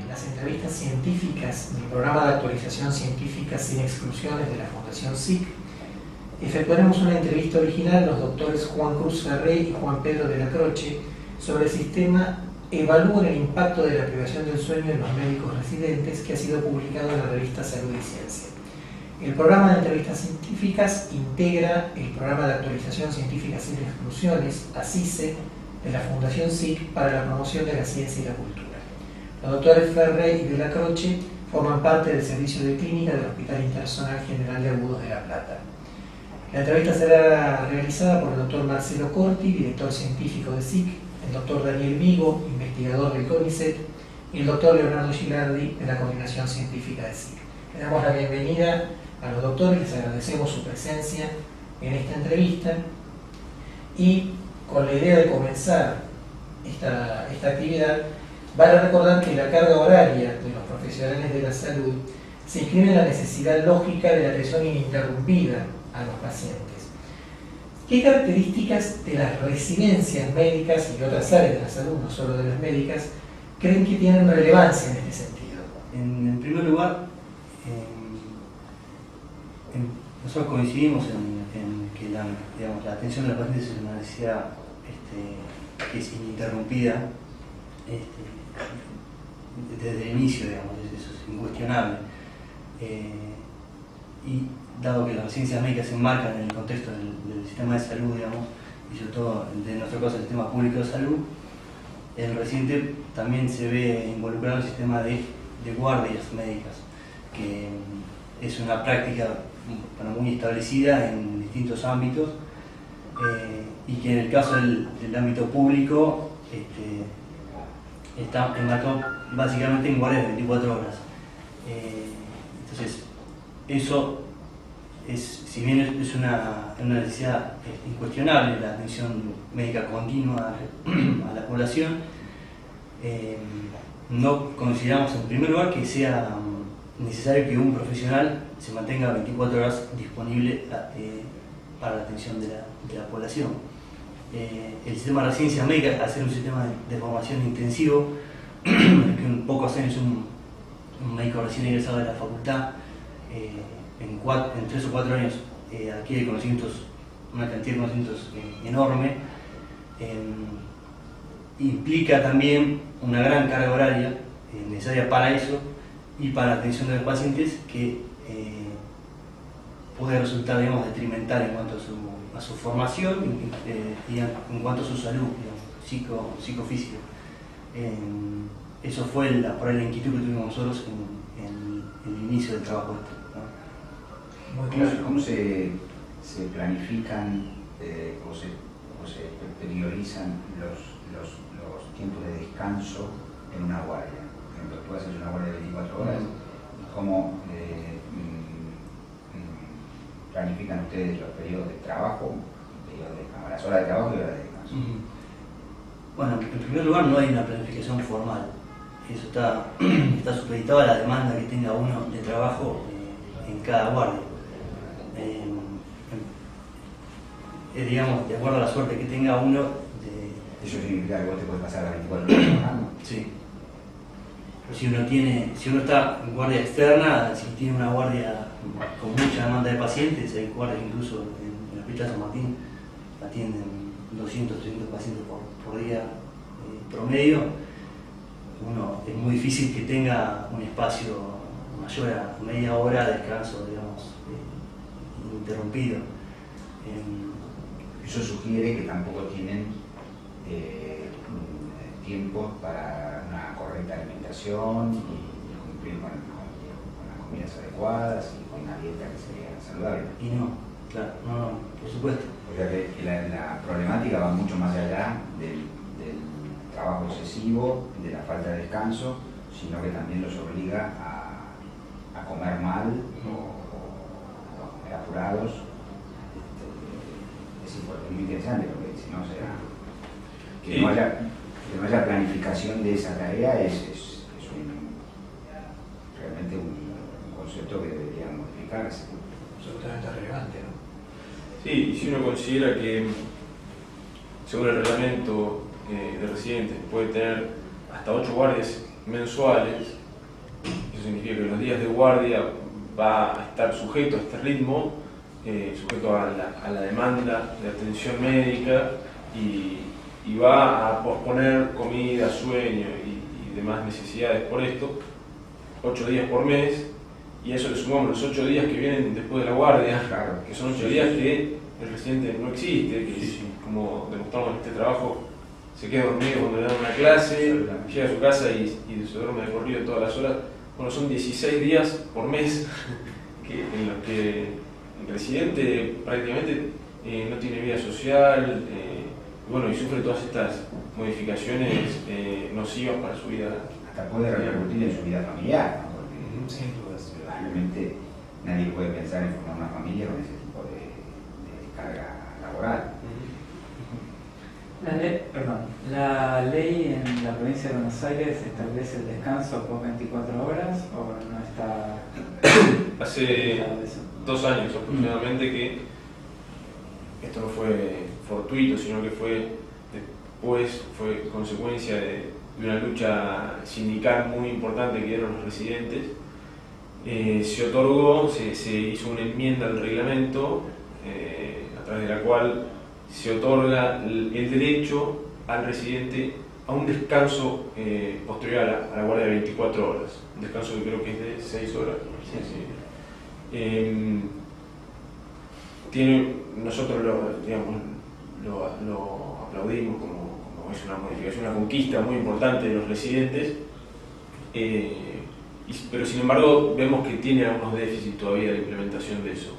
Las entrevistas científicas del programa de actualización científica sin exclusiones de la Fundación SIC, efectuaremos una entrevista original a los doctores Juan Cruz Ferré y Juan Pedro de la Croce sobre el sistema Evalúen el impacto de la privación del sueño en los médicos residentes, que ha sido publicado en la revista Salud y Ciencia. El programa de entrevistas científicas integra el programa de actualización científica sin exclusiones, ACICE, de la Fundación SIC para la promoción de la ciencia y la cultura. Los doctores Ferré y de la Croce forman parte del servicio de clínica del Hospital Internacional General de Agudos de La Plata. La entrevista será realizada por el doctor Marcelo Corti, director científico de SIC, el doctor Daniel Vigo, investigador del CONICET, y el doctor Leonardo Gilardi, de la Coordinación Científica de SIC. Le damos la bienvenida a los doctores, les agradecemos su presencia en esta entrevista y con la idea de comenzar esta actividad, vale recordar que la carga horaria de los profesionales de la salud se inscribe en la necesidad lógica de la atención ininterrumpida a los pacientes. ¿Qué características de las residencias médicas y de otras áreas de la salud, no solo de las médicas, creen que tienen relevancia en este sentido? En primer lugar, nosotros coincidimos en que la atención de los pacientes es una necesidad que es ininterrumpida desde el inicio, digamos, eso es incuestionable. Y dado que las residencias médicas se enmarcan en el contexto del sistema de salud, digamos, y sobre todo en nuestro caso el sistema público de salud, el residente también se ve involucrado en el sistema de guardias médicas, que es una práctica muy establecida en distintos ámbitos, y que en el caso del ámbito público está enmarcado básicamente en guardias de 24 horas. Entonces, eso si bien es una necesidad incuestionable, la atención médica continua a la población, no consideramos en primer lugar que sea necesario que un profesional se mantenga 24 horas disponible para la atención de la población. El sistema de residencia médica, al ser un sistema de formación intensivo, que en pocos años un médico recién egresado de la facultad, en 3 o 4 años adquiere conocimientos, una cantidad de conocimientos enorme, implica también una gran carga horaria necesaria para eso y para la atención de los pacientes, que puede resultar, digamos, detrimental en cuanto a su formación y en cuanto a su salud, digamos, psicofísica. Eso fue por ahí la inquietud que tuvimos nosotros en el inicio del trabajo. ¿Cómo se planifican, cómo se priorizan los tiempos de descanso en una guardia? Por ejemplo, tú haces una guardia de 24 horas, ¿cómo planifican ustedes los periodos de trabajo, las horas de trabajo y horas de descanso? Bueno, en primer lugar no hay una planificación formal. Eso está supeditado a la demanda que tenga uno de trabajo en cada guardia. Digamos, de acuerdo a la suerte que tenga uno. ¿Eso significa que vos te puedes pasar las 24 horas trabajando? Sí. Pero si uno está en guardia externa, si tiene una guardia con mucha demanda de pacientes, hay guardias incluso en el Hospital San Martín, atienden 200, 300 pacientes por día promedio. Es muy difícil que tenga un espacio mayor a media hora de descanso, digamos, interrumpido. Eso sugiere que tampoco tienen tiempo para una correcta alimentación y cumplir con las comidas adecuadas y con una dieta que sea saludable. Y no, Claro, no, por supuesto. O sea que la problemática va mucho más allá del trabajo excesivo, de la falta de descanso, sino que también los obliga a comer mal o a comer apurados. Es muy interesante porque si no será que no haya planificación de esa tarea es realmente un concepto que debería modificarse. Absolutamente relevante, ¿no? Sí, y si uno considera que según el reglamento de residentes puede tener hasta 8 guardias mensuales, eso significa que los días de guardia va a estar sujeto a este ritmo, sujeto a la demanda de atención médica y va a posponer comida, sueño y demás necesidades por esto, 8 días por mes, y a eso le sumamos los 8 días que vienen después de la guardia, Claro. que son 8 días que el residente no existe, que como demostramos en este trabajo, se queda dormido cuando le dan una clase, llega a su casa y se duerme de corrido todas las horas. Bueno, son 16 días por mes en los que el residente prácticamente no tiene vida social, bueno, y sufre todas estas modificaciones nocivas para su vida. Hasta puede repercutir en su vida familiar, ¿no? Porque Sin dudas. realmente nadie puede pensar en formar una familia con ese tipo de carga laboral. ¿La ley en la provincia de Buenos Aires establece el descanso por 24 horas o no está? Hace 2 años aproximadamente que esto no fue fortuito, sino que fue consecuencia de una lucha sindical muy importante que dieron los residentes. Se otorgó, se hizo una enmienda al reglamento a través de la cual se otorga el derecho al residente a un descanso posterior a la guardia de 24 horas, un descanso que creo que es de 6 horas. Nosotros lo aplaudimos como es una modificación, una conquista muy importante de los residentes, pero sin embargo vemos que tiene algunos déficits todavía de implementación de eso.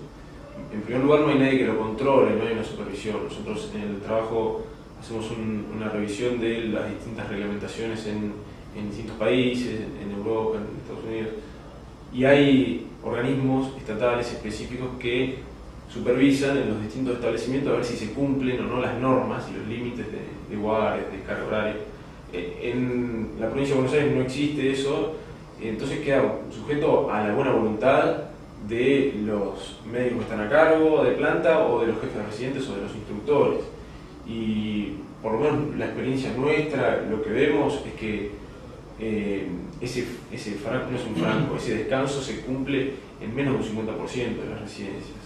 En primer lugar, no hay nadie que lo controle, no hay una supervisión. Nosotros en el trabajo hacemos una revisión de las distintas reglamentaciones en distintos países, en Europa, en Estados Unidos, y hay organismos estatales específicos que supervisan en los distintos establecimientos a ver si se cumplen o no las normas y los límites de guardia, de carga horaria. En la provincia de Buenos Aires no existe eso, entonces queda sujeto a la buena voluntad de los médicos que están a cargo de planta o de los jefes de residentes o de los instructores. Y por lo menos la experiencia nuestra, lo que vemos es que ese franco, no es un franco, ese descanso se cumple en menos de un 50% de las residencias.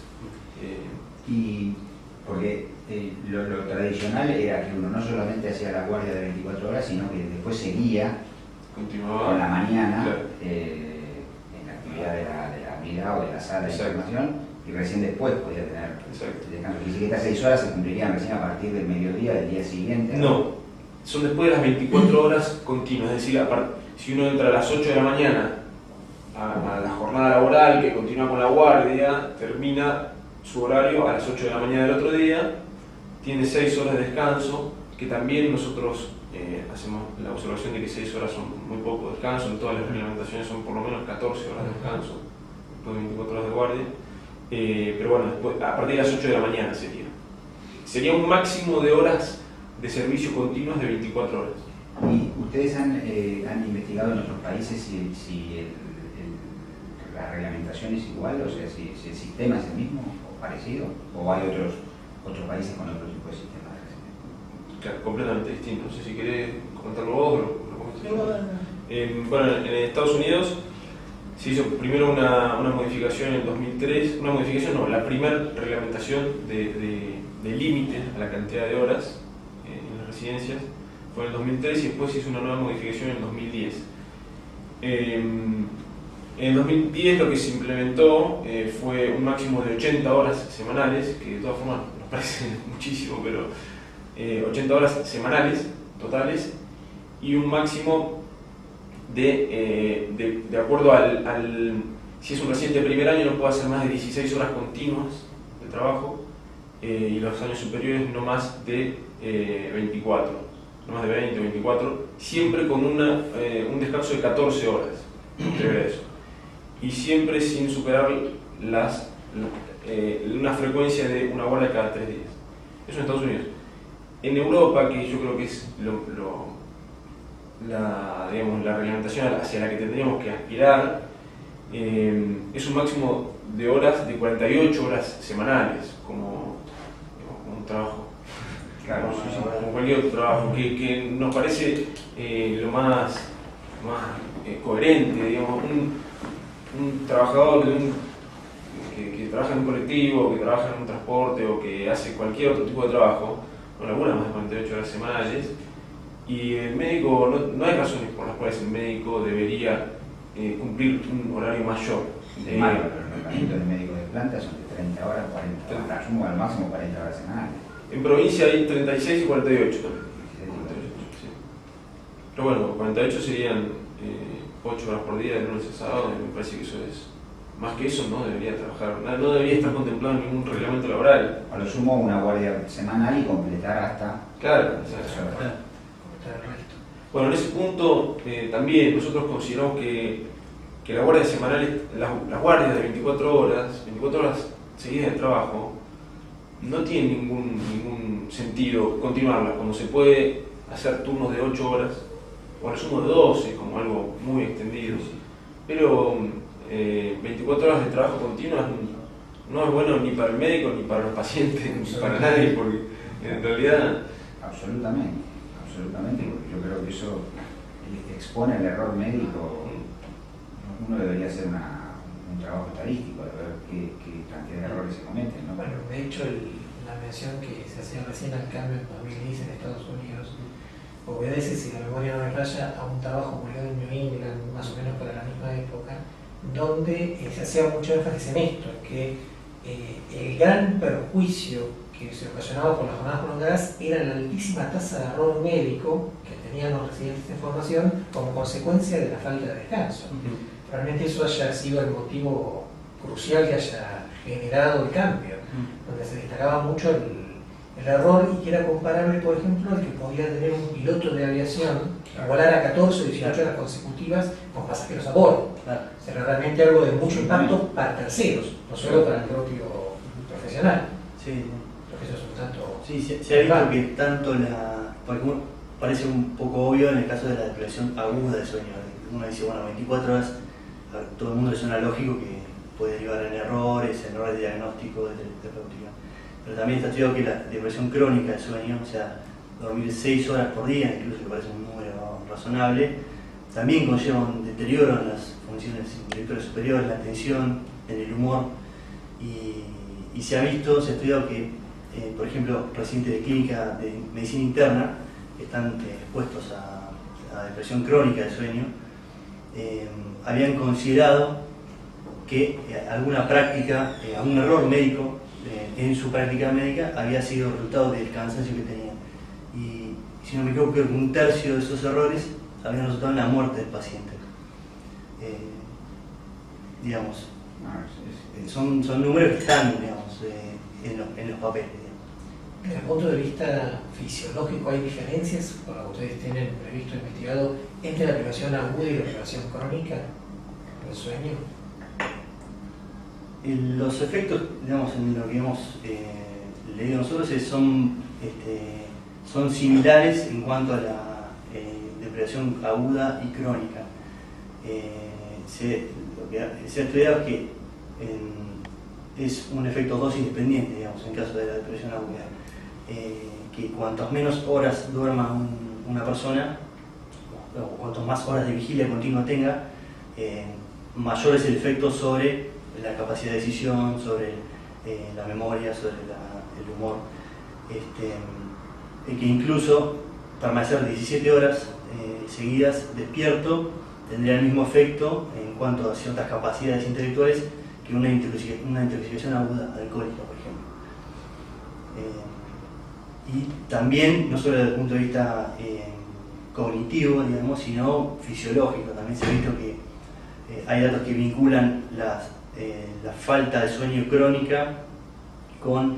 Y porque lo tradicional era que uno no solamente hacía la guardia de 24 horas, sino que después seguía Continuaba con la mañana, claro, en la actividad de la unidad o de la sala de exacto, información, y recién después podía tener exacto. el descanso. Y si estas 6 horas se cumplirían recién a partir del mediodía del día siguiente. No, son después de las 24 horas continuas, es decir, si uno entra a las 8 de la mañana a la jornada laboral, que continúa con la guardia, termina su horario a las 8 de la mañana del otro día, tiene 6 horas de descanso, que también nosotros hacemos la observación de que 6 horas son muy poco descanso, en todas las reglamentaciones son por lo menos 14 horas de descanso, después de 24 horas de guardia, pero bueno, después, a partir de las 8 de la mañana sería un máximo de horas de servicio continuos de 24 horas. ¿Y ustedes han investigado en otros países si la reglamentación es igual, o sea, si el sistema es el mismo o parecido, o hay otros países con otro tipo de sistemas? Claro, completamente distinto. No sé si querés comentarlo vos o lo comentas. Bueno, en Estados Unidos se hizo primero una modificación en el 2003, la primera reglamentación de límites a la cantidad de horas en las residencias fue en el 2003 y después se hizo una nueva modificación en el 2010. En el 2010 lo que se implementó fue un máximo de 80 horas semanales, que de todas formas nos parece muchísimo, pero 80 horas semanales totales, y un máximo de acuerdo si es un residente de primer año no puede hacer más de 16 horas continuas de de trabajo, y los años superiores no más de 24, no más de 20 o 24, siempre con un descanso de 14 horas entre eso, y siempre sin superar una frecuencia de una guardia cada 3 días. Eso en Estados Unidos. En Europa, que yo creo que es la reglamentación hacia la que tendríamos que aspirar, es un máximo de horas de 48 horas semanales, como un trabajo, Claro, como cualquier otro trabajo, que nos parece lo más coherente, digamos. Un trabajador que trabaja en un colectivo, que trabaja en un transporte o que hace cualquier otro tipo de trabajo, no labura más de 48 horas semanales, y el médico, no hay razones por las cuales el médico debería cumplir un horario mayor. Malo, pero los tratamientos de médicos de planta son de 30 horas, 40 horas, al máximo 40 horas semanales. En provincia hay 36 y 48 también. Sí. Pero bueno, 48 serían 8 horas por día de lunes a sábado, y me parece que eso es... Más que eso no debería trabajar, no debería estar contemplado en ningún reglamento laboral. A lo sumo una guardia semanal y completar hasta... Claro, Completar el resto. Bueno, en ese punto también nosotros consideramos que la guardia semanal, las guardias de 24 horas seguidas de trabajo, no tiene ningún sentido continuarlas, cuando se puede hacer turnos de 8 horas, o al sumo de 12, como algo muy extendido. Pero 24 horas de trabajo continuo no es bueno ni para el médico, ni para los pacientes, ni para nadie, porque en realidad... Absolutamente, porque yo creo que eso expone el error médico. Uno debería hacer un trabajo estadístico de ver qué cantidad de errores se cometen, ¿no? Bueno, de hecho, la mención que se hacía recién al cambio en 2010 en Estados Unidos obedece, si la memoria no me falla, a un trabajo publicado en New England, más o menos para la misma época, donde se hacía mucho énfasis en esto, en que el gran perjuicio que se ocasionaba por las jornadas prolongadas era la altísima tasa de error médico que tenían los residentes de formación como consecuencia de la falta de descanso. Realmente eso haya sido el motivo crucial que haya generado el cambio, donde se destacaba mucho el error, y que era comparable, por ejemplo, al que podía tener un piloto de aviación que volara 14 o 18 horas consecutivas con pasajeros a bordo. Será realmente algo de mucho impacto para terceros, no solo para el propio profesional. Sí. Porque eso es un tanto... Sí, se ha visto que tanto porque parece un poco obvio en el caso de la depresión aguda de sueño. Uno dice, bueno, 24 horas, a todo el mundo le suena lógico que puede derivar en errores de diagnóstico, de terapéutica. Pero también está estudiado que la depresión crónica del sueño, o sea, dormir 6 horas por día, incluso que parece un número razonable, también conlleva un deterioro en las funciones intelectuales superiores, la atención, en el humor, y se ha estudiado que, por ejemplo, residentes de clínica de medicina interna que están expuestos a depresión crónica del sueño, habían considerado que alguna práctica, algún error médico en su práctica médica había sido resultado del cansancio que tenían. Y si no me equivoco, creo que 1/3 de esos errores habían resultado en la muerte del paciente. Digamos, son números que están, digamos, en los papeles. Desde el punto de vista fisiológico, ¿hay diferencias, por lo que ustedes tienen previsto investigado, entre la privación aguda y la privación crónica del sueño? Los efectos, digamos, en lo que hemos leído nosotros son similares en cuanto a la depresión aguda y crónica. Lo que se ha estudiado es que es un efecto dosis dependiente, digamos, en caso de la depresión aguda. Que cuantas menos horas duerma una persona, o cuantas más horas de vigilia continua tenga, mayor es el efecto sobre la capacidad de decisión, sobre la memoria, sobre el humor. Que incluso permanecer 17 horas seguidas despierto tendría el mismo efecto en cuanto a ciertas capacidades intelectuales que una intoxicación aguda alcohólica, por ejemplo. Y también, no solo desde el punto de vista cognitivo, digamos, sino fisiológico. También se ha visto que hay datos que vinculan la falta de sueño crónica con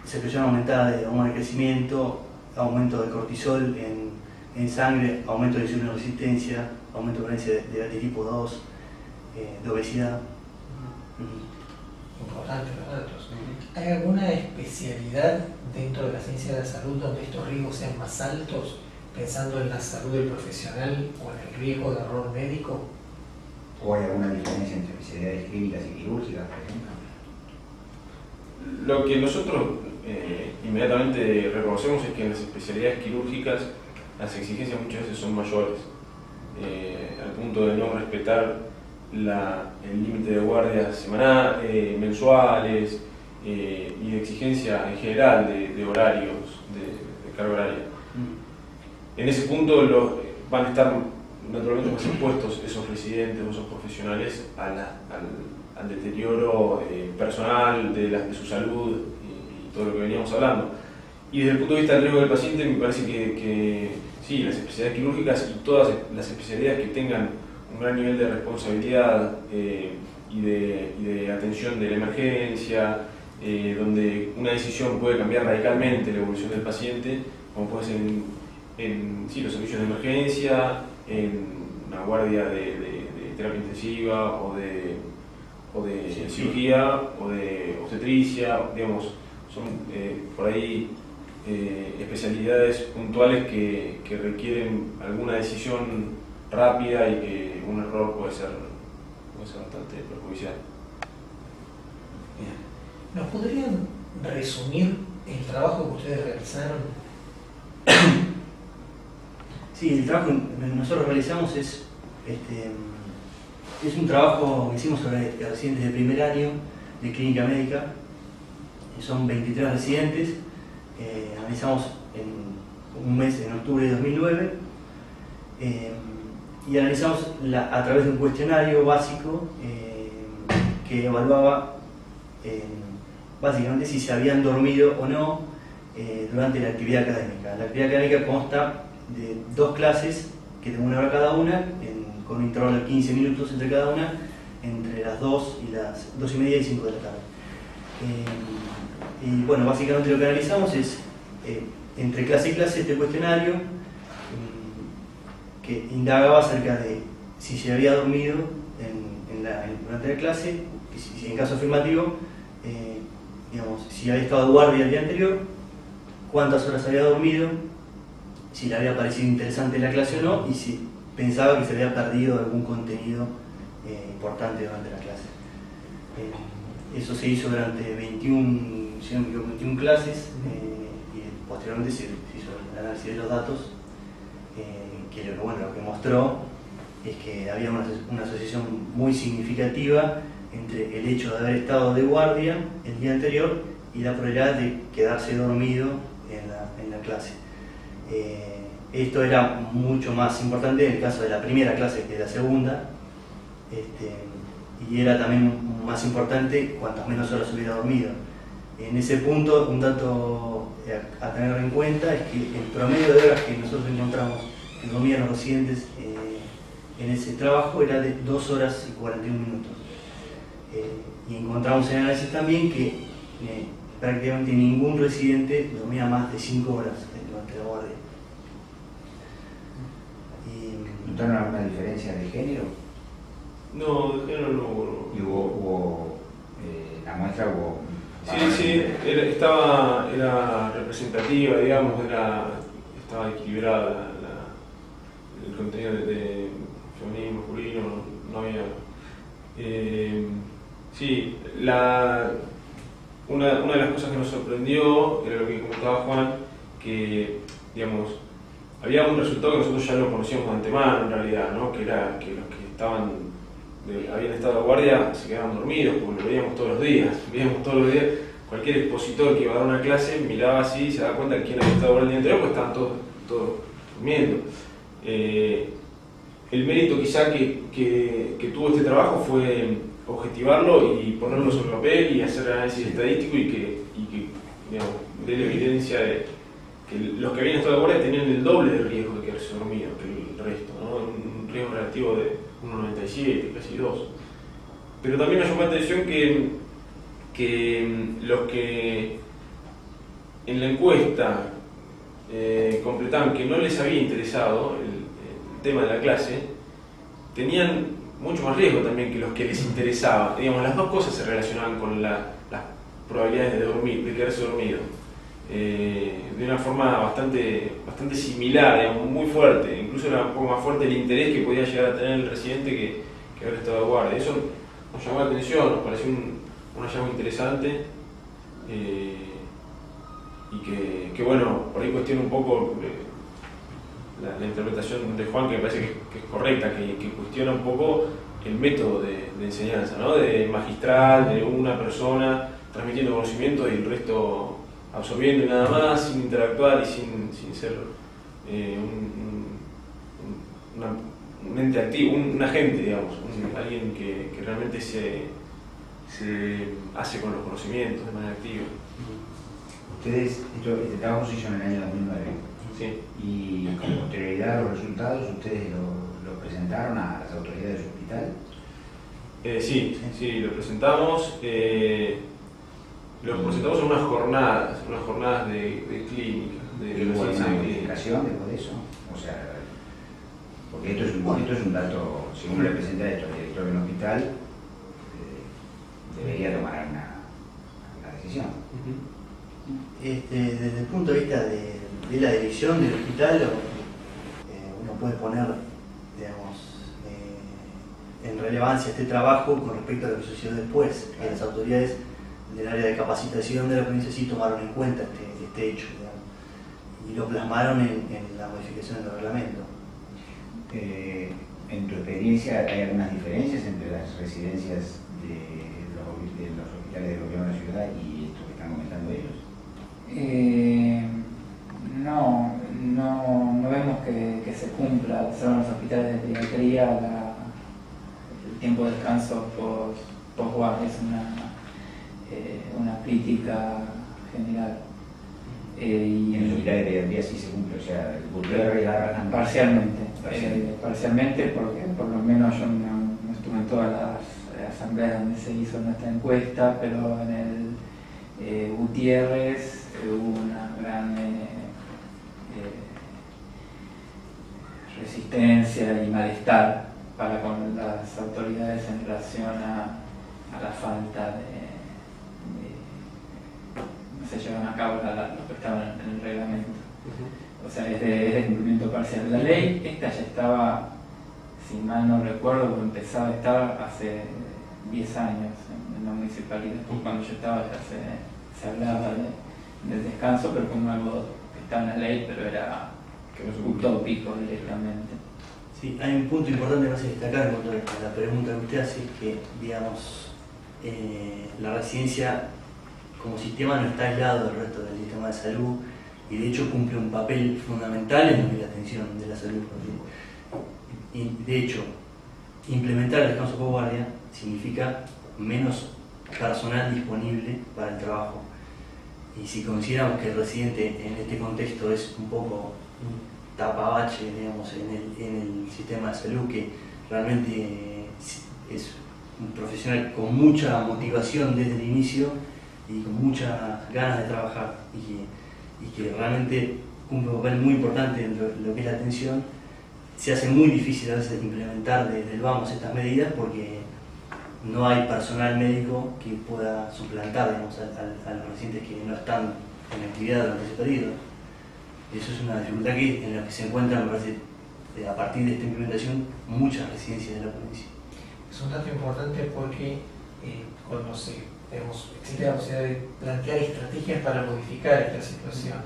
secreción aumentada de hormona de crecimiento, aumento de cortisol en sangre, aumento de insulina resistencia, aumento de presencia de diabetes tipo 2, de obesidad. Importantes los datos. ¿Hay alguna especialidad dentro de la ciencia de la salud donde estos riesgos sean más altos, pensando en la salud del profesional o en el riesgo de error médico? ¿O hay alguna diferencia entre especialidades clínicas y quirúrgicas, por ejemplo? Lo que nosotros inmediatamente reconocemos es que en las especialidades quirúrgicas las exigencias muchas veces son mayores, al punto de no respetar el límite de guardias semanal, mensuales y de exigencia en general de horarios, de carga horaria. En ese punto van a estar naturalmente más expuestos esos residentes o esos profesionales al deterioro personal de su salud y todo lo que veníamos hablando. Y desde el punto de vista del riesgo del paciente, me parece que sí, las especialidades quirúrgicas y todas las especialidades que tengan un gran nivel de responsabilidad y de atención de la emergencia, donde una decisión puede cambiar radicalmente la evolución del paciente, como puede ser en los servicios de emergencia, en una guardia de terapia intensiva o de cirugía o de obstetricia, digamos, son por ahí especialidades puntuales que requieren alguna decisión rápida y que un error puede ser bastante perjudicial. Bien. ¿Nos podrían resumir el trabajo que ustedes realizaron? Sí, el trabajo que nosotros realizamos es un trabajo que hicimos sobre residentes de primer año de clínica médica. Son 23 residentes. Analizamos en un mes, en octubre de 2009, y analizamos a través de un cuestionario básico que evaluaba básicamente si se habían dormido o no durante la actividad académica. La actividad académica consta de 2 clases que de 1 hora cada una, con un intervalo de 15 minutos entre cada una, entre las 2 y las 2:30 y 5 de la tarde. Y bueno, básicamente lo que analizamos es entre clase y clase este cuestionario que indagaba acerca de si se había dormido durante la clase, si en caso afirmativo, si había estado de guardia el día anterior, cuántas horas había dormido, si le había parecido interesante la clase o no, y si pensaba que se había perdido algún contenido importante durante la clase. Eso se hizo durante 21 clases y posteriormente se hizo el análisis de los datos, que lo que mostró es que había una asociación muy significativa entre el hecho de haber estado de guardia el día anterior y la probabilidad de quedarse dormido en la clase. Esto era mucho más importante en el caso de la primera clase que de la segunda, y era también más importante cuantas menos horas hubiera dormido. En ese punto, un dato a tener en cuenta es que el promedio de horas que nosotros encontramos que dormían los residentes en ese trabajo era de 2 horas y 41 minutos. Y encontramos en el análisis también que prácticamente ningún residente dormía más de 5 horas durante la guardia. ¿Notaron alguna diferencia de género? No, de género no hubo. ¿Y hubo la muestra hubo? Sí, era representativa, digamos, estaba equilibrada el contenido de femenino, masculino, no había. Sí, una de las cosas que nos sorprendió era lo que comentaba Juan, que digamos, había un resultado que nosotros ya lo conocíamos de antemano en realidad, ¿no? Que era que los que habían estado de guardia se quedaban dormidos, porque lo veíamos todos los días. Cualquier expositor que iba a dar una clase miraba así y se daba cuenta de quién había estado de guardia el día anterior, pues estaban todos durmiendo. El mérito quizá que tuvo este trabajo fue objetivarlo y ponerlo sobre papel y hacer análisis estadístico y que digamos, dé la evidencia de que los que habían estado de guardia tenían el doble de riesgo de quedarse dormidos que el resto, ¿no? Un riesgo relativo de 1,97, casi 2. Pero también nos llamó la atención que que los que en la encuesta completaban que no les había interesado el tema de la clase, tenían mucho más riesgo también que los que les interesaba. Digamos, las dos cosas se relacionaban con las probabilidades de quedarse dormido. De una forma bastante similar, digamos, muy fuerte. Incluso era un poco más fuerte el interés que podía llegar a tener el residente que haber estado de guardia. Eso nos llamó la atención, nos pareció un hallazgo interesante. Y que bueno, por ahí cuestiona un poco la interpretación de Juan, que me parece que es correcta, que cuestiona un poco el método de enseñanza, ¿no? De magistral, de una persona transmitiendo conocimiento y el resto absorbiendo y nada más, sin interactuar y sin ser un ente activo, un agente, digamos, alguien que realmente se hace con los conocimientos de manera activa. Ustedes, este trabajo se hizo en el año 2009, Sí. y con posterioridad a los resultados, ¿ustedes lo presentaron a las autoridades del hospital? Sí, lo presentamos. Lo presentamos en unas jornadas de clínica. ¿Hubo una modificación después de eso? O sea, porque esto es un dato, si uno le presenta esto al director del hospital, debería tomar una decisión. Desde el punto de vista de la dirección del hospital, uno puede poner, digamos, en relevancia este trabajo con respecto a lo que sucedió después, que las autoridades del área de capacitación de la provincia sí tomaron en cuenta este hecho, digamos, y lo plasmaron en la modificación del reglamento. En tu experiencia, ¿hay algunas diferencias entre las residencias de los hospitales del gobierno de la ciudad y esto que están comentando ellos? No vemos que se cumpla, son los hospitales de pediatría, el tiempo de descanso post-guardia es una crítica general. Y en los hospitales de pediatría sí se cumple, o sea, el Gutiérrez y parcialmente, porque por lo menos yo no estuve en todas las asambleas donde se hizo nuestra encuesta, pero en el Gutiérrez hubo una gran resistencia y malestar con las autoridades en relación a la falta no se llevan a cabo lo que estaba en el reglamento. O sea, es de cumplimiento parcial. La ley esta ya estaba, si mal no recuerdo, empezaba a estar hace 10 años en la municipalidad. Cuando yo estaba ya se hablaba del descanso, pero como algo que estaba en la ley, pero era utópico directamente. Sí, hay un punto importante que destacar en cuanto a la pregunta que usted hace, es que, digamos, la residencia como sistema no está aislado del resto del sistema de salud y de hecho cumple un papel fundamental en la atención de la salud. Y de hecho, implementar el descanso por guardia significa menos personal disponible para el trabajo. Y si consideramos que el residente en este contexto es un poco un tapabache, digamos, en el sistema de salud, que realmente es un profesional con mucha motivación desde el inicio y con muchas ganas de trabajar y que realmente cumple un papel muy importante dentro de lo que es la atención, se hace muy difícil a veces implementar desde el vamos estas medidas porque no hay personal médico que pueda suplantar, digamos, a los residentes que no están en actividad durante ese periodo. Eso es una dificultad en la que se encuentran, me parece, a partir de esta implementación, muchas residencias de la provincia. Es un dato importante porque cuando existe la posibilidad de plantear estrategias para modificar esta situación,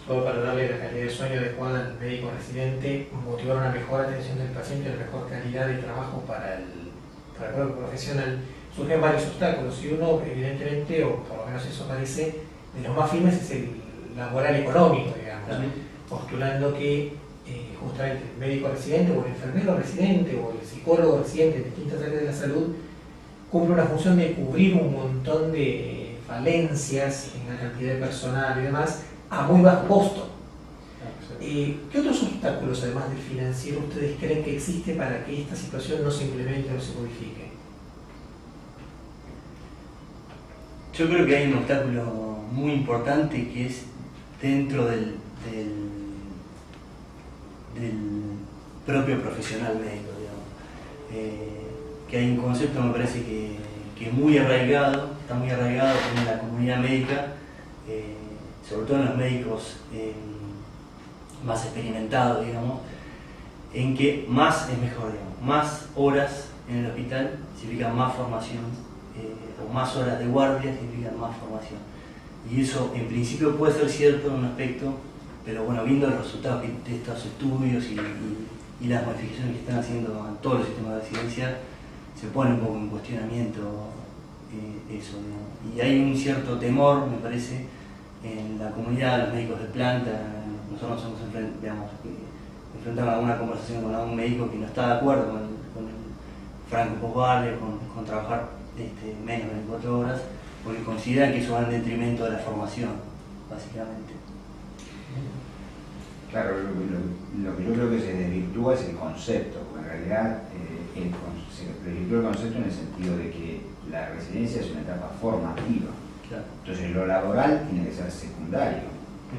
solo para darle la calidad de sueño adecuada al médico residente, motivar una mejor atención del paciente y una mejor calidad de trabajo para el propio profesional, surgen varios obstáculos y uno, evidentemente, o por lo menos eso parece, de los más firmes es el laboral económico, digamos, postulando que justamente el médico residente o el enfermero residente o el psicólogo residente en distintas áreas de la salud cumple una función de cubrir un montón de falencias en la cantidad de personal y demás a muy bajo costo. ¿Qué otros obstáculos, además del financiero, ustedes creen que existe para que esta situación no se implemente o se modifique? Yo creo que hay un obstáculo muy importante que es dentro del propio profesional médico, digamos. Que hay un concepto, me parece que es muy arraigado, está muy arraigado en la comunidad médica, sobre todo en los médicos más experimentados, digamos, en que más es mejor, digamos. Más horas en el hospital significa más formación, o más horas de guardia significa más formación. Y eso en principio puede ser cierto en un aspecto, pero bueno, viendo los resultados de estos estudios y las modificaciones que están haciendo en todos los sistemas de residencia, se pone un poco en cuestionamiento eso, ¿no? Y hay un cierto temor, me parece, en la comunidad, los médicos de planta. Nosotros nos hemos enfrentado a alguna conversación con algún médico que no está de acuerdo con el franco postguardia, con trabajar menos de 24 horas, porque consideran que eso va en detrimento de la formación, básicamente. Claro, lo que yo creo que se desvirtúa es el concepto, porque en realidad se desvirtúa el concepto en el sentido de que la residencia es una etapa formativa. Claro. Entonces lo laboral tiene que ser secundario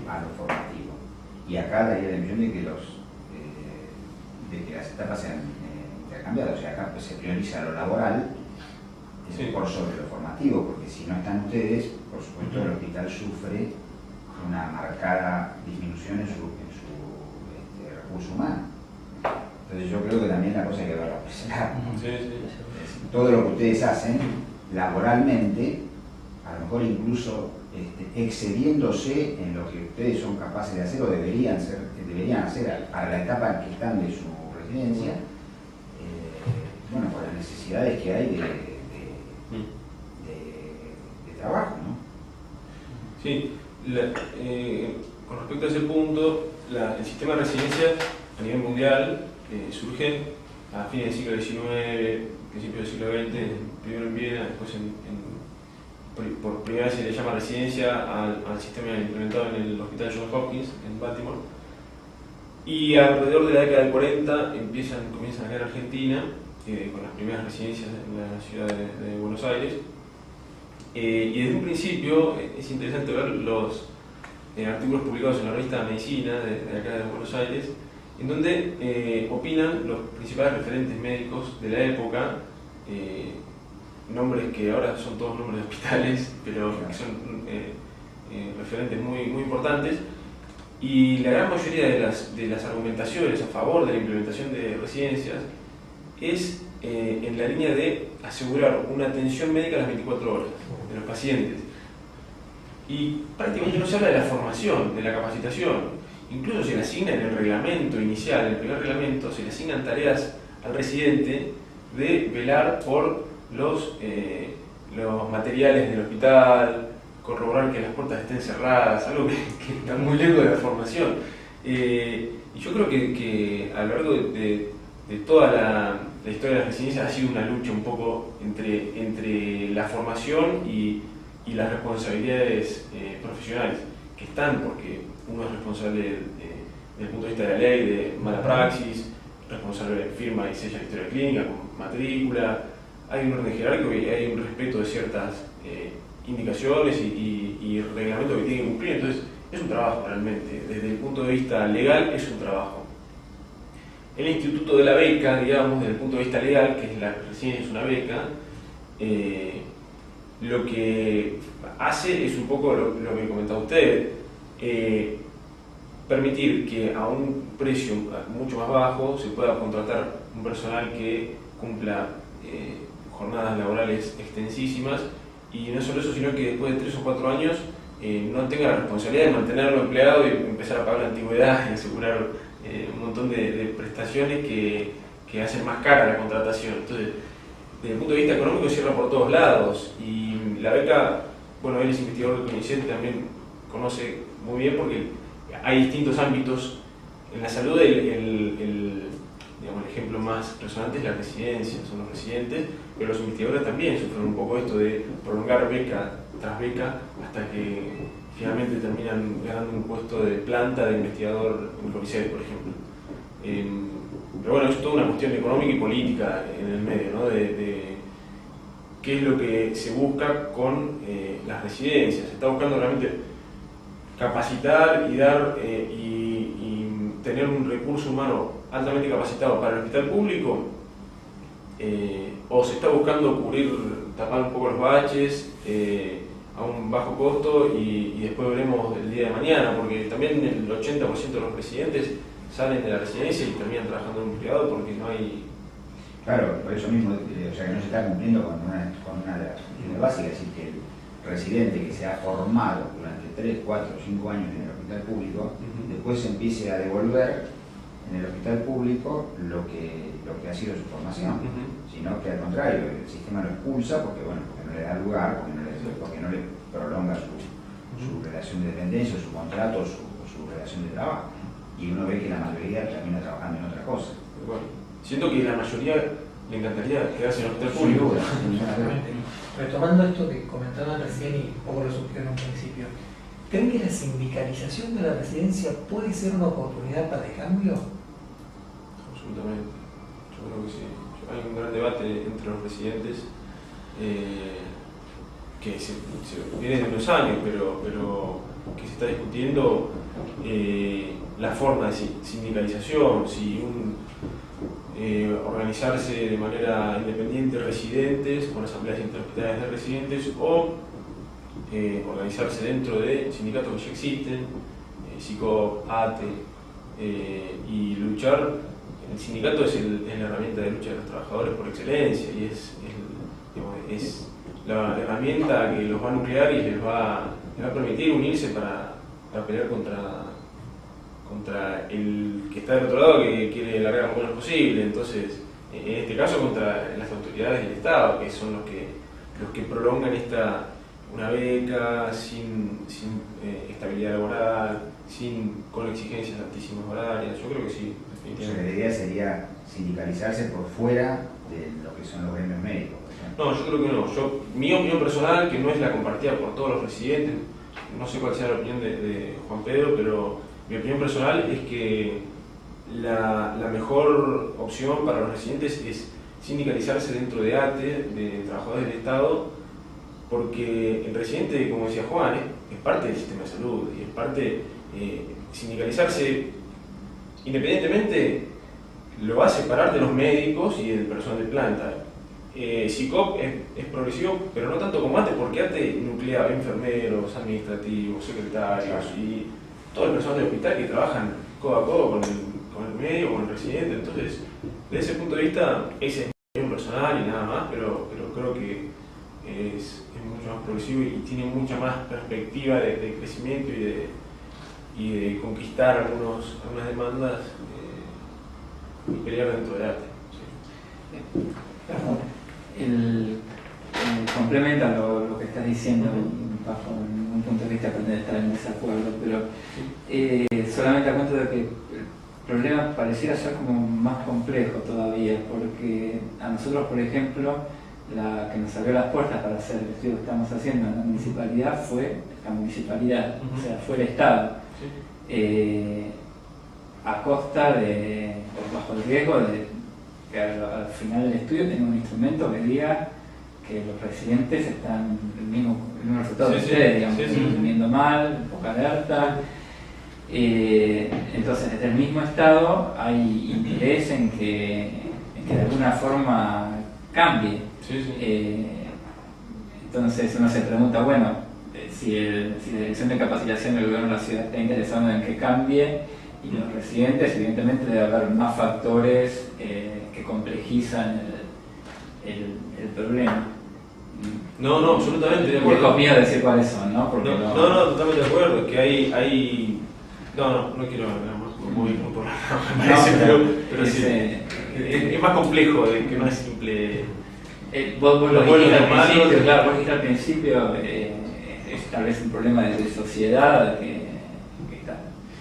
a lo formativo. Y acá daría la impresión de que las etapas sean intercambiadas. O sea, acá pues, se prioriza lo laboral por sobre lo formativo, porque si no están ustedes, por supuesto el hospital sufre una marcada disminución en su recurso humano. Entonces yo creo que también la cosa hay que verla por ese lado. Todo lo que ustedes hacen laboralmente, a lo mejor incluso excediéndose en lo que ustedes son capaces de hacer o deberían hacer para la etapa en que están de su residencia, bueno, por las necesidades que hay de trabajo, ¿no? Sí, con respecto a ese punto, el sistema de residencias a nivel mundial surge a fines del siglo XIX, principios del siglo XX, primero en Viena, después por primera vez se le llama residencia al sistema implementado en el Hospital Johns Hopkins en Baltimore. Y alrededor de la década del 40 comienzan a caer Argentina, con las primeras residencias en la ciudad de Buenos Aires. Y desde un principio es interesante ver los artículos publicados en la revista Medicina de acá de Buenos Aires, en donde opinan los principales referentes médicos de la época, nombres que ahora son todos nombres de hospitales, pero que son referentes muy, muy importantes. Y la gran mayoría de las argumentaciones a favor de la implementación de residencias es en la línea de asegurar una atención médica a las 24 horas de los pacientes. Y prácticamente no se habla de la formación, de la capacitación. Incluso se le asigna en el reglamento inicial, en el primer reglamento, se le asignan tareas al residente de velar por los materiales del hospital, corroborar que las puertas estén cerradas, algo que está muy lejos de la formación. Y yo creo que a lo largo de toda la historia de las residencias ha sido una lucha un poco entre la formación y las responsabilidades profesionales, que están, porque uno es responsable desde el punto de vista de la ley, de mala praxis, responsable de firma y sella la historia clínica, con matrícula, hay un orden jerárquico y hay un respeto de ciertas indicaciones y reglamentos que tienen que cumplir. Entonces es un trabajo realmente, desde el punto de vista legal es un trabajo. El instituto de la beca, digamos, desde el punto de vista legal, que es la residencia es una beca, lo que hace es un poco lo que comentaba usted, permitir que a un precio mucho más bajo se pueda contratar un personal que cumpla jornadas laborales extensísimas, y no solo eso, sino que después de 3 o 4 años no tenga la responsabilidad de mantenerlo empleado y empezar a pagar la antigüedad y asegurar un montón de prestaciones que hacen más cara la contratación. Entonces, desde el punto de vista económico cierra por todos lados, y la beca, bueno, él es investigador del CONICET, también conoce muy bien, porque hay distintos ámbitos. En la salud el ejemplo más resonante es la residencia, son los residentes, pero los investigadores también sufren un poco esto de prolongar beca tras beca hasta que finalmente terminan ganando un puesto de planta de investigador en el CONICET, por ejemplo. Pero bueno, es toda una cuestión económica y política en el medio, ¿no? qué es lo que se busca con las residencias. Se está buscando realmente capacitar y dar y tener un recurso humano altamente capacitado para el hospital público, o se está buscando tapar un poco los baches a un bajo costo y después veremos el día de mañana, porque también el 80% de los residentes salen de la residencia y terminan trabajando en un privado porque no hay... Claro, por eso mismo, o sea que no se está cumpliendo con una de las cuestiones básicas, es decir, que el residente que se ha formado durante 3, 4, 5 años en el hospital público, después se empiece a devolver en el hospital público lo que ha sido su formación, sino que al contrario, el sistema lo expulsa porque no le da lugar, porque no le prolonga su relación de dependencia, su contrato o su relación de trabajo. Y uno ve que la mayoría termina trabajando en otra cosa. Bueno, siento que la mayoría le encantaría quedarse en el hospital Sin público. duda. Retomando esto que comentaban recién y un poco lo surgió en un principio, ¿creen que la sindicalización de la residencia puede ser una oportunidad para el cambio? Absolutamente, yo creo que sí. Hay un gran debate entre los residentes que se viene de unos años, pero que se está discutiendo la forma de sindicalización, si organizarse de manera independiente residentes con asambleas interhospitalarias de residentes o organizarse dentro de sindicatos que ya existen, SICOP, ATE, y luchar. El sindicato es la herramienta de lucha de los trabajadores por excelencia y es la herramienta que los va a nuclear y les va a permitir unirse para pelear contra el que está del otro lado, que quiere largar lo menos posible. Entonces, en este caso contra las autoridades del Estado, que son los que prolongan una beca sin estabilidad laboral, con exigencias altísimas horarias. Yo creo que sí. O sea, la idea sería sindicalizarse por fuera de lo que son los gremios médicos. No, yo creo que no. Mi opinión personal, que no es la compartida por todos los residentes, no sé cuál sea la opinión de Juan Pedro, pero mi opinión personal es que la mejor opción para los residentes es sindicalizarse dentro de ATE, de trabajadores del Estado, porque el residente, como decía Juan, es parte del sistema de salud y es parte, sindicalizarse independientemente lo va a separar de los médicos y del personal de planta. SICOP es progresivo, pero no tanto como ATE, porque ATE nuclea enfermeros, administrativos, secretarios y todo el personal del hospital que trabajan codo a codo con el médico, con el residente. Entonces, desde ese punto de vista, esa es mi opinión personal y nada más, pero creo que es mucho más progresivo y tiene mucha más perspectiva de crecimiento y de conquistar algunas demandas y pelear dentro de ATE. Sí. Complementa lo que estás diciendo bajo un punto de vista que estar en desacuerdo, pero solamente a cuento de que el problema pareciera ser como más complejo todavía, porque a nosotros, por ejemplo, la que nos abrió las puertas para hacer el estudio que estamos haciendo en la municipalidad fue la municipalidad, o sea, fue el Estado, a costa bajo el riesgo de que al final del estudio tenga un instrumento que diga que los residentes están el mismo resultado de ustedes, digamos, durmiendo mal, poca alerta. Entonces, desde el mismo Estado hay interés en que de alguna forma cambie. Entonces uno se pregunta, bueno, si la Dirección de Capacitación del Gobierno de la Ciudad está interesado en que cambie, y los residentes, evidentemente debe haber más factores que complejizan el problema. No, absolutamente de acuerdo. Y es mío decir cuáles son, ¿no? Porque no, totalmente de acuerdo. Es que hay... No quiero hablar más muy por pero sí. Es más complejo, que no es simple. Vos lo dijiste al principio, es tal vez un problema de sociedad que está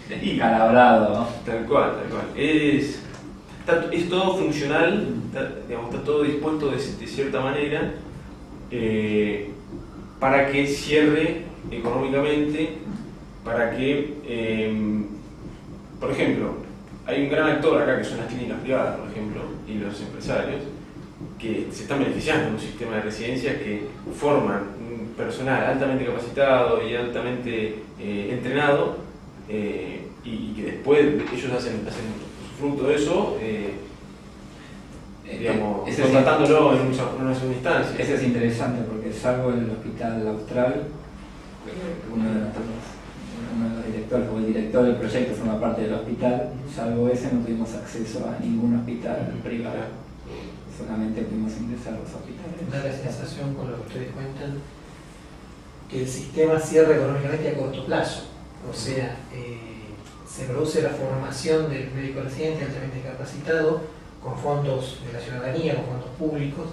descalabrado, ¿no? Tal cual. Es todo funcional, está todo dispuesto de cierta manera para que cierre económicamente, para que, por ejemplo, hay un gran actor acá que son las clínicas privadas, por ejemplo, y los empresarios, que se están beneficiando de un sistema de residencias que forman un personal altamente capacitado y altamente entrenado, y que después ellos hacen fruto de eso, digamos, contratándolo en una segunda instancia. Eso es interesante porque salvo el Hospital Austral, uno de los directores o el director del proyecto forma parte del hospital, salvo ese no tuvimos acceso a ningún hospital privado, solamente pudimos ingresar a los hospitales. Da la sensación, con lo que ustedes cuentan, que el sistema cierra económicamente a corto plazo, o sea, se produce la formación del médico residente altamente capacitado con fondos de la ciudadanía, con fondos públicos.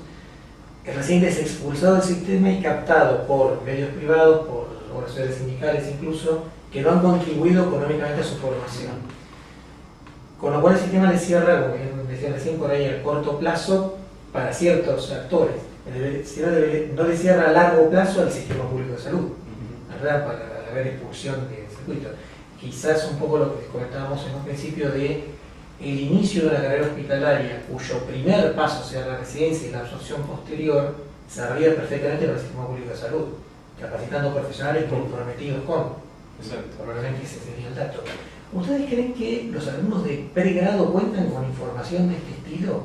El residente es expulsado del sistema y captado por medios privados, por organizaciones sindicales incluso, que no han contribuido económicamente a su formación. Con lo cual el sistema le cierra, como bien decía recién, por ahí a corto plazo para ciertos actores. No le cierra a largo plazo al sistema público de salud, ¿verdad? Para haber expulsión del circuito. Quizás un poco lo que comentábamos en un principio de el inicio de una carrera hospitalaria cuyo primer paso sea la residencia y la absorción posterior se serviría perfectamente para el sistema público de salud, capacitando profesionales comprometidos con. Exacto. Probablemente ese sería el dato. ¿Ustedes creen que los alumnos de pregrado cuentan con información de este estilo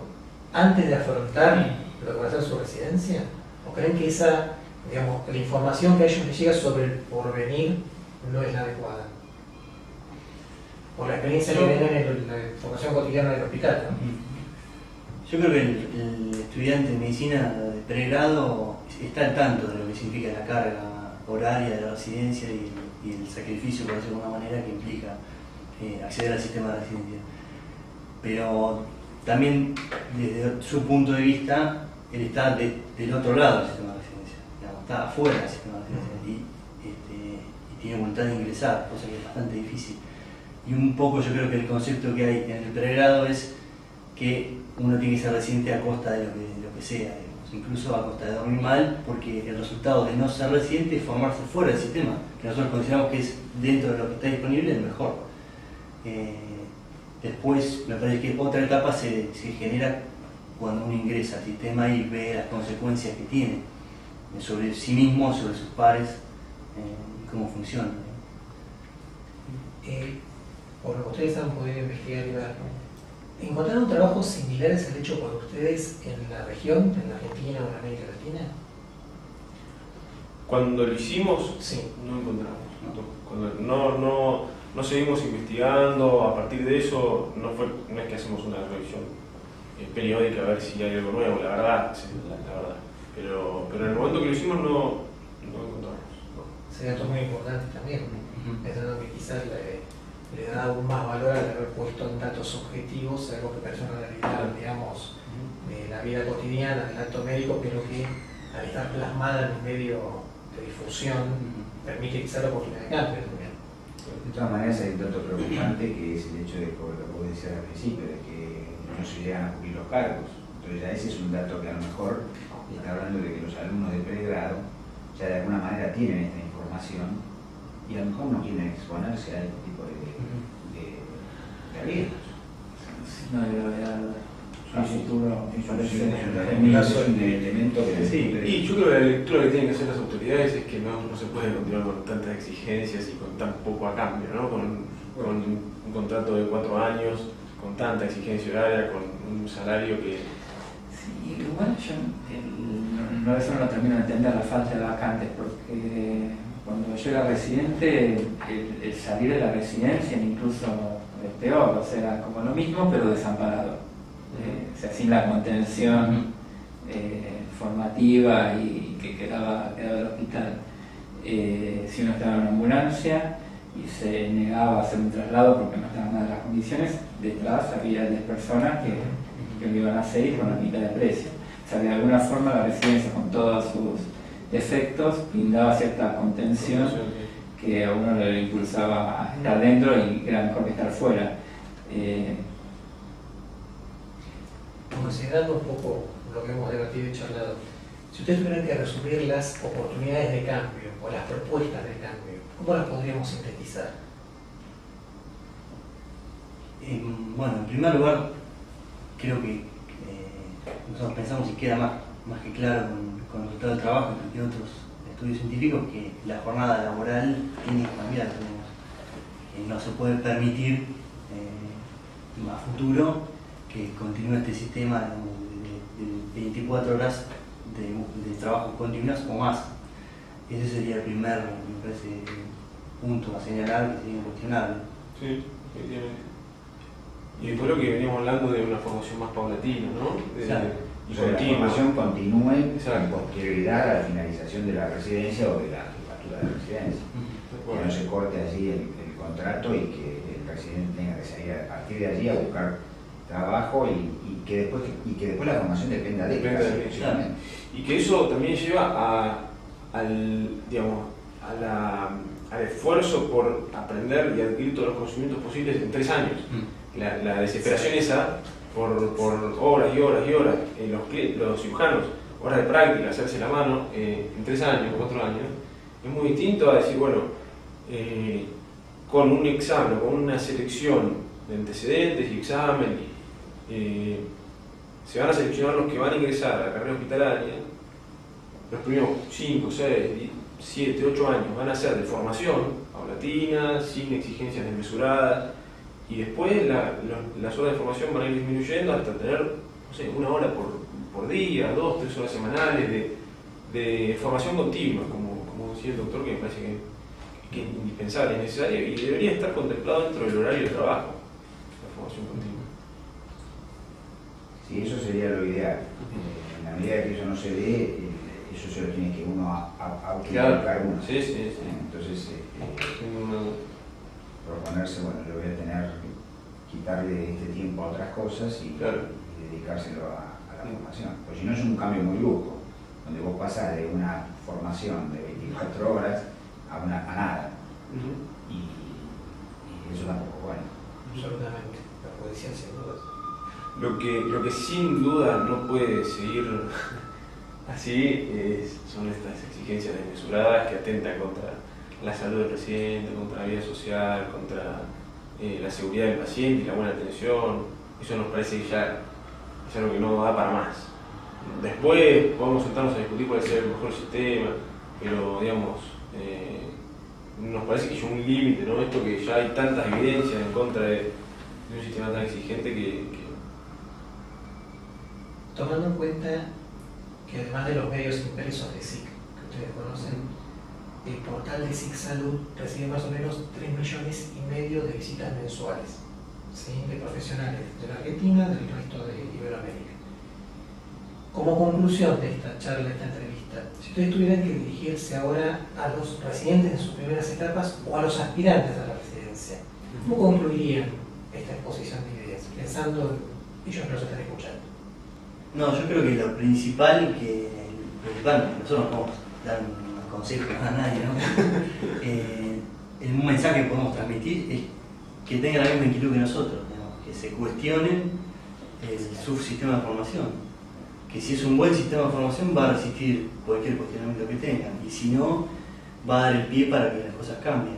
antes de afrontar lo que va a ser su residencia? ¿O creen que esa, digamos, la información que a ellos les llega sobre el porvenir no es la adecuada? Por la experiencia que tienen en la formación cotidiana del hospital, ¿no? Yo creo que el estudiante de medicina de pregrado está al tanto de lo que significa la carga horaria de la residencia y el sacrificio, por decirlo de alguna manera, que implica acceder al sistema de residencia. Pero también, desde su punto de vista, él está del otro lado del sistema de residencia, digamos, está afuera del sistema de residencia y tiene voluntad de ingresar, cosa que es bastante difícil. Y un poco yo creo que el concepto que hay en el pregrado es que uno tiene que ser residente a costa de lo que sea, digamos, incluso a costa de dormir mal, porque el resultado de no ser residente es formarse fuera del sistema, que nosotros consideramos que es dentro de lo que está disponible el mejor. Después me parece que otra etapa se genera cuando uno ingresa al sistema y ve las consecuencias que tiene sobre sí mismo, sobre sus pares, y cómo funciona. Por lo que ustedes han podido investigar y ver, ¿encontraron trabajos similares al hecho por ustedes en la región, en la Argentina o en América Latina? Cuando lo hicimos, sí, no encontramos. Cuando no seguimos investigando, a partir de eso no es que hacemos una revisión periódica a ver si hay algo nuevo, la verdad. Pero en el momento que lo hicimos no encontramos. No. Ese dato es muy importante también, pensando que quizás le da aún más valor al haber puesto en datos objetivos algo que parece una realidad, digamos, de la vida cotidiana, del acto médico, pero que al estar plasmada en un medio de difusión permite quizá la oportunidad de cambio también. De todas maneras hay un dato preocupante que es el hecho de, por lo que vos decías al principio, de que no se llegan a cubrir los cargos. Entonces ya ese es un dato que a lo mejor está hablando de que los alumnos de pregrado ya de alguna manera tienen esta información y a lo mejor no quieren exponerse a este tipo de riesgos. No de gravedad a futuro, me parece un elemento que... Sí, y yo creo que la lectura que tienen que hacer las autoridades es que no se puede continuar con tantas exigencias y con tan poco a cambio, ¿no? Con un contrato de 4 años, con tanta exigencia horaria, con un salario que... Sí, igual yo eso no lo termino de entender, la falta de vacantes, porque cuando yo era residente, el salir de la residencia incluso es peor, o sea, como lo mismo pero desamparado. O sea, sin la contención formativa y que quedaba el hospital. Si uno estaba en una ambulancia y se negaba a hacer un traslado porque no estaban dadas las condiciones, detrás había 10 personas que lo iban a hacer y con la mitad de precio. O sea, de alguna forma la residencia, con todos sus defectos, brindaba cierta contención que a uno le impulsaba a estar dentro y era mejor que estar fuera. Considerando un poco lo que hemos debatido y charlado, si ustedes tuvieran que resumir las oportunidades de cambio o las propuestas de cambio, ¿cómo las podríamos sintetizar? Bueno, en primer lugar, creo que nosotros pensamos y queda más que claro con el resultado del trabajo y con otros estudios científicos que la jornada laboral tiene que cambiar. No se puede permitir a futuro que continúe este sistema de 24 horas de trabajo continuas o más. Ese sería el primer, me parece, punto a señalar que sería incuestionable. Sí, efectivamente. Y después lo que veníamos hablando de una formación más paulatina, ¿no? Y la formación continúe con posterioridad a la finalización de la residencia o de la jefatura de residencia. Que no se corte allí el contrato y que el residente tenga que salir a partir de allí a buscar trabajo y que después la formación dependa de él. Y que eso también lleva al esfuerzo por aprender y adquirir todos los conocimientos posibles en 3 años. La desesperación esa por horas y horas y horas, los cirujanos, horas de práctica, hacerse la mano en 3 años, 4 años, es muy distinto a decir, bueno, con un examen, con una selección de antecedentes y examen, se van a seleccionar los que van a ingresar a la carrera hospitalaria. Los primeros 5, 6, 7, 8 años van a ser de formación paulatina, sin exigencias desmesuradas, y después las horas de formación van a ir disminuyendo hasta tener, no sé, 1 hora por día, 2, 3 horas semanales de formación continua, como decía el doctor, que me parece que es indispensable, es necesario y debería estar contemplado dentro del horario de trabajo, la formación continua. Sí, eso sería lo ideal. En la medida que eso no se dé, eso se lo tiene que uno autoinculcar uno. Sí. Entonces, proponerse, bueno, yo voy a quitarle este tiempo a otras cosas y dedicárselo a la formación. Pues si no es un cambio muy brusco, donde vos pasás de una formación de 24 horas a nada. Y eso tampoco es bueno. Absolutamente, la judicial sin dudas. Lo que sin duda no puede seguir así son estas exigencias desmesuradas que atentan contra la salud del paciente, contra la vida social, contra la seguridad del paciente y la buena atención. Eso nos parece que ya es algo que no da para más. Después podemos sentarnos a discutir cuál es el mejor sistema, pero digamos, nos parece que hay un límite, ¿no? Esto que ya hay tantas evidencias en contra de un sistema tan exigente que... Tomando en cuenta que además de los medios impresos de SIC, que ustedes conocen, el portal de SIC Salud recibe más o menos 3,5 millones de visitas mensuales, ¿sí?, de profesionales de la Argentina, del resto de Iberoamérica. Como conclusión de esta charla, de esta entrevista, si ustedes tuvieran que dirigirse ahora a los residentes en sus primeras etapas o a los aspirantes a la residencia, ¿cómo concluirían esta exposición de ideas, pensando en ellos que nos están escuchando? No, yo creo que lo principal nosotros no podemos dar un consejo a nadie, ¿no? Un mensaje que podemos transmitir es que tengan la misma inquietud que nosotros, ¿no? Que se cuestionen su sistema de formación, que si es un buen sistema de formación va a resistir cualquier cuestionamiento que tengan, y si no, va a dar el pie para que las cosas cambien.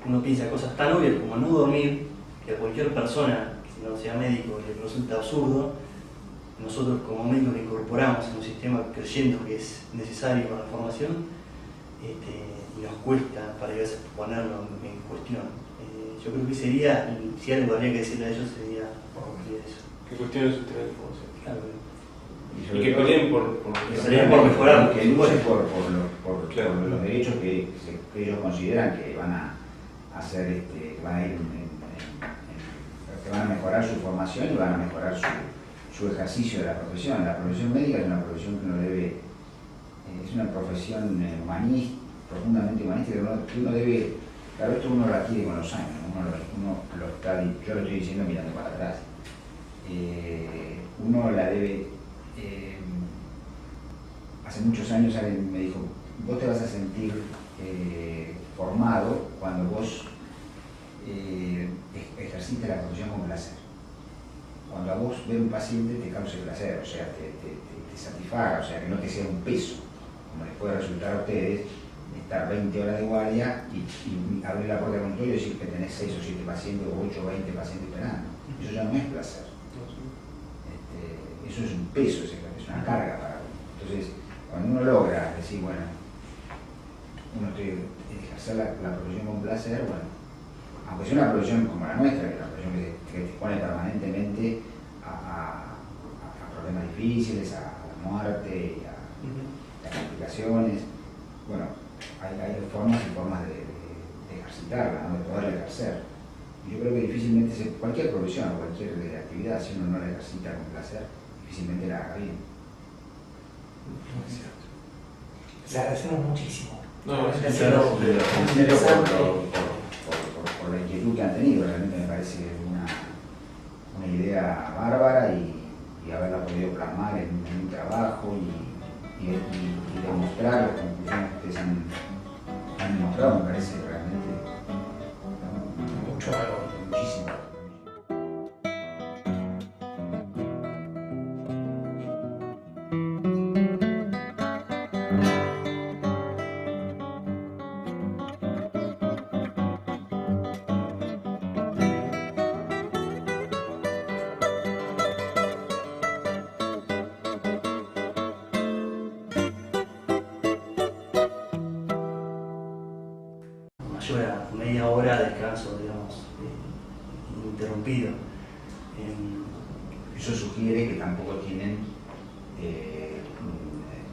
Uno piensa cosas tan obvias como no dormir, que a cualquier persona no sea médico, le resulta absurdo. Nosotros como médicos lo incorporamos en un sistema creyendo que es necesario para la formación, y nos cuesta para a veces ponerlo en cuestión. Yo creo que sería, si algo habría que decirle a ellos, sería eso. ¿Qué cuestiones ustedes de formación? Claro. Y que peleen por mejorar, que luchen por los derechos que ellos consideran que van a hacer, que van a ir que van a mejorar su formación y van a mejorar su ejercicio de la profesión. La profesión médica es una profesión que uno debe, es una profesión humanista, profundamente humanística, que uno debe, claro, esto uno lo adquiere con los años, yo lo estoy diciendo mirando para atrás. Uno la debe, hace muchos años alguien me dijo, vos te vas a sentir formado cuando vos ejercites la profesión con placer. Cuando a vos ver un paciente te cause placer, o sea, te satisfaga, o sea, que no te sea un peso, como les puede resultar a ustedes estar 20 horas de guardia y abrir la puerta del consultorio y decir que tenés 6 o 7 pacientes o 8 o 20 pacientes esperando. Eso ya no es placer. eso es un peso, es una carga para uno. Entonces, cuando uno logra decir, bueno, uno ejercer la profesión con placer, bueno, aunque sea una profesión como la nuestra, que es una profesión que te expone permanentemente a problemas difíciles, a la muerte, a las complicaciones, bueno, hay formas y formas de ejercitarla, ¿no? De poderla ejercer. Yo creo que difícilmente, cualquier profesión o cualquier actividad, si uno no la ejercita con placer, difícilmente la haga bien. Es cierto. Les agradecemos muchísimo. No, Ha sí, sido por la inquietud que han tenido, realmente me parece una idea bárbara y haberla podido plasmar en un trabajo y demostrar las conclusiones que ustedes han demostrado, me parece realmente mucho valor. muchísimo. Mayor a media hora de descanso, digamos, interrumpido. Eso sugiere que tampoco tienen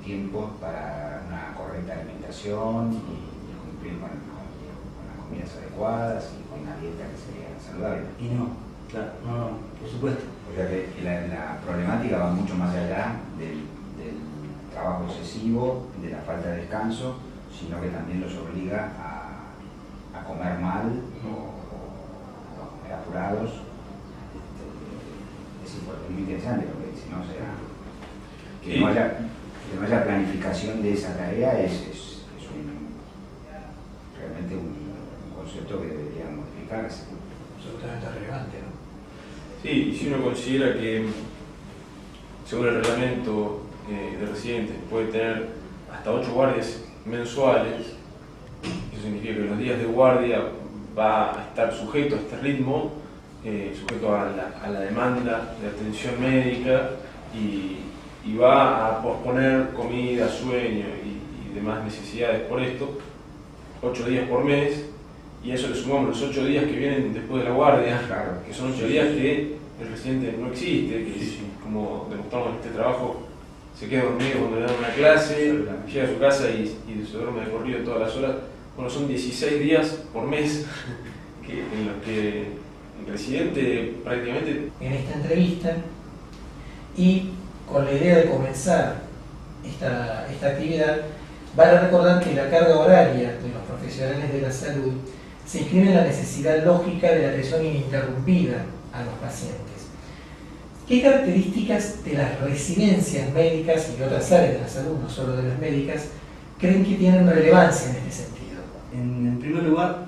tiempo para una correcta alimentación y cumplir con las comidas adecuadas y con una dieta que sería saludable. Y no, claro, no, por supuesto. O sea que la problemática va mucho más allá del trabajo excesivo, de la falta de descanso, sino que también los obliga a comer mal o a comer apurados. Es muy interesante porque si no será que no haya planificación de esa tarea es realmente un concepto que debería modificarse. Absolutamente relevante, ¿no? Sí, y si uno considera que, según el reglamento de residentes, puede tener hasta 8 guardias mensuales, eso significa que los días de guardia va a estar sujeto a este ritmo, sujeto a la demanda de atención médica y va a posponer comida, sueño y demás necesidades por esto, 8 días por mes, y a eso le sumamos los 8 días que vienen después de la guardia, Claro. que son 8 días que el residente no existe, que como demostramos en este trabajo, se queda dormido cuando le dan una clase, llega a su casa y se duerme de corrido todas las horas. Bueno, son 16 días por mes en los que el residente prácticamente... En esta entrevista, y con la idea de comenzar esta actividad, vale recordar que la carga horaria de los profesionales de la salud se inscribe en la necesidad lógica de la atención ininterrumpida a los pacientes. ¿Qué características de las residencias médicas y de otras áreas de la salud, no solo de las médicas, creen que tienen relevancia en este sentido? En primer lugar,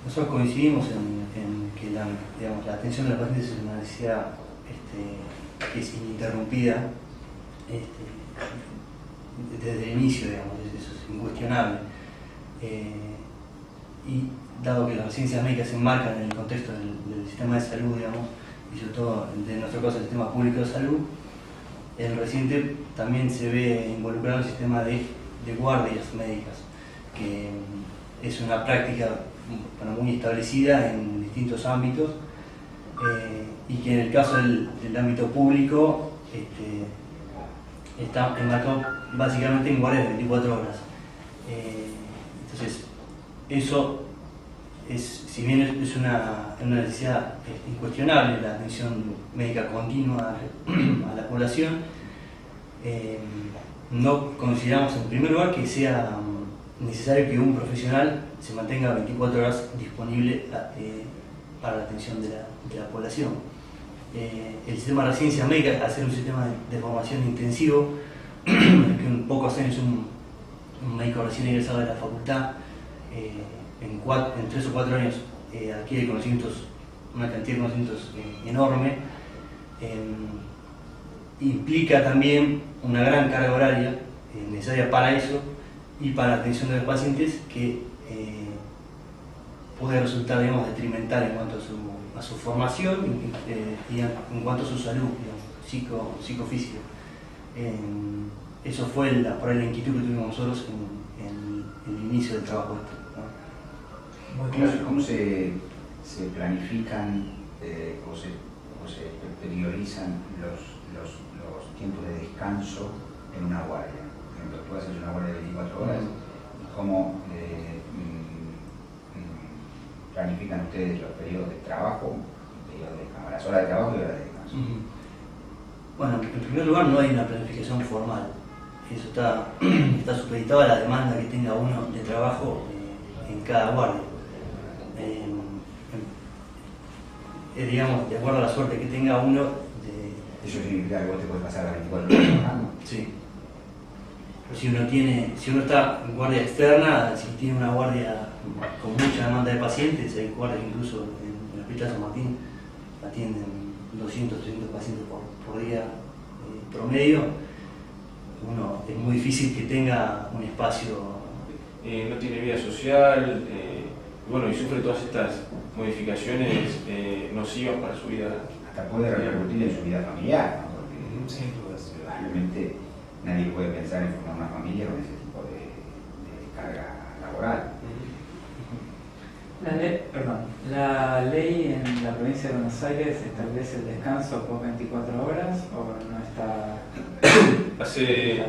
nosotros coincidimos en que la atención de los pacientes es una necesidad que es ininterrumpida desde el inicio, digamos, eso es incuestionable. Y dado que las residencias médicas se enmarcan en el contexto del sistema de salud, digamos, y sobre todo en nuestro caso el sistema público de salud, el residente también se ve involucrado en el sistema de guardias médicas, que es una práctica muy establecida en distintos ámbitos y que en el caso del ámbito público está enmarcado básicamente en guardias de 24 horas. Entonces, eso si bien es una necesidad incuestionable, la atención médica continua a la población, no consideramos en primer lugar que sea necesario que un profesional se mantenga 24 horas disponible para la atención de la población. El sistema de residencia médica, al ser un sistema de formación intensivo, que en pocos años un médico recién egresado de la facultad, en 3 o 4 años adquiere conocimientos, una cantidad de conocimientos enorme, implica también una gran carga horaria necesaria para eso y para la atención de los pacientes, que puede resultar, digamos, detrimental en cuanto a su formación y en cuanto a su salud, digamos, psicofísica. Eso fue por ahí la inquietud que tuvimos nosotros en el inicio del trabajo este, ¿no? Muy claro. ¿Cómo se planifican, cómo se priorizan los tiempos de descanso en una guardia? Por ejemplo, tú haces una guardia de 24 horas, ¿cómo planifican ustedes los periodos de trabajo, las horas de trabajo y horas de descanso? Bueno, en primer lugar no hay una planificación formal. Eso está supeditado a la demanda que tenga uno de trabajo en cada guardia. Digamos, de acuerdo a la suerte que tenga uno. ¿Eso significa que vos te puedes pasar las 24 horas trabajando? Sí. Si uno está en guardia externa, si tiene una guardia con mucha demanda de pacientes, hay guardias incluso en el Hospital San Martín atienden 200, 300 pacientes por día promedio. Uno es muy difícil que tenga un espacio. No tiene vida social, bueno, y sufre todas estas modificaciones nocivas para su vida. Hasta puede repercutir en su vida familiar, ¿no? Porque probablemente nadie puede pensar en formar una familia con ese tipo de carga laboral. ¿La ley en la provincia de Buenos Aires establece el descanso por 24 horas o no está? Hace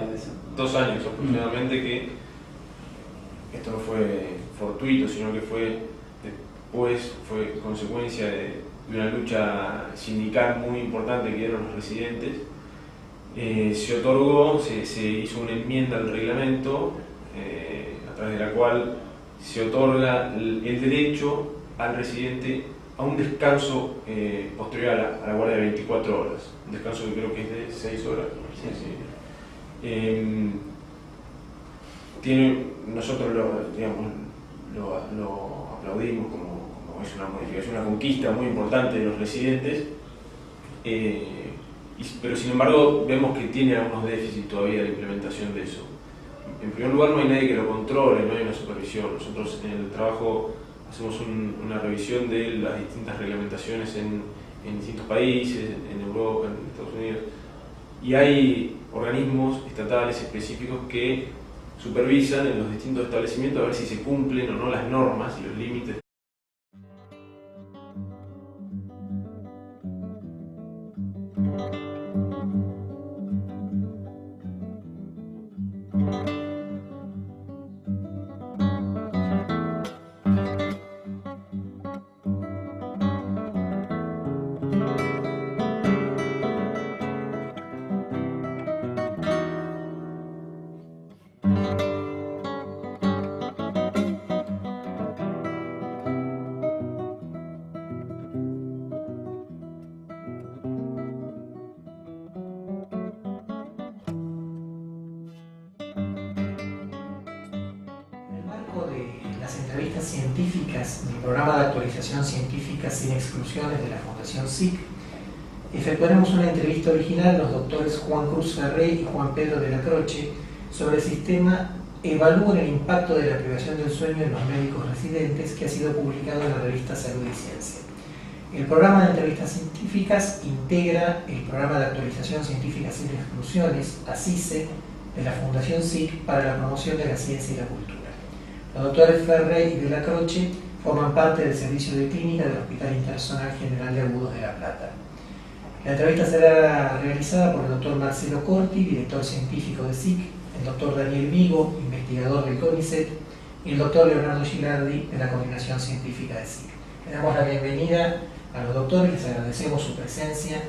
2 años aproximadamente que esto no fue fortuito, sino que fue consecuencia de una lucha sindical muy importante que dieron los residentes. Se otorgó, se hizo una enmienda al reglamento a través de la cual se otorga el derecho al residente a un descanso posterior a la guardia de 24 horas, un descanso que creo que es de 6 horas. Nosotros lo aplaudimos como es una modificación, una conquista muy importante de los residentes, pero sin embargo vemos que tiene algunos déficits todavía de implementación de eso. En primer lugar, no hay nadie que lo controle, no hay una supervisión. Nosotros en el trabajo hacemos una revisión de las distintas reglamentaciones en distintos países, en Europa, en Estados Unidos, y hay organismos estatales específicos que supervisan en los distintos establecimientos a ver si se cumplen o no las normas y los límites. Las entrevistas científicas del programa de actualización científica sin exclusiones de la Fundación SIC, efectuaremos una entrevista original a los doctores Juan Cruz Ferré y Juan Pedro de la Croce sobre el sistema Evalúen el impacto de la privación del sueño en los médicos residentes, que ha sido publicado en la revista Salud y Ciencia. El programa de entrevistas científicas integra el programa de actualización científica sin exclusiones, ACICE, de la Fundación SIC para la promoción de la ciencia y la cultura. Los doctores Ferré y de la Croce forman parte del servicio de clínica del Hospital Internacional General de Agudos de La Plata. La entrevista será realizada por el doctor Marcelo Corti, director científico de SIC, el doctor Daniel Vigo, investigador del CONICET, y el doctor Leonardo Gilardi, de la Coordinación Científica de SIC. Le damos la bienvenida a los doctores, les agradecemos su presencia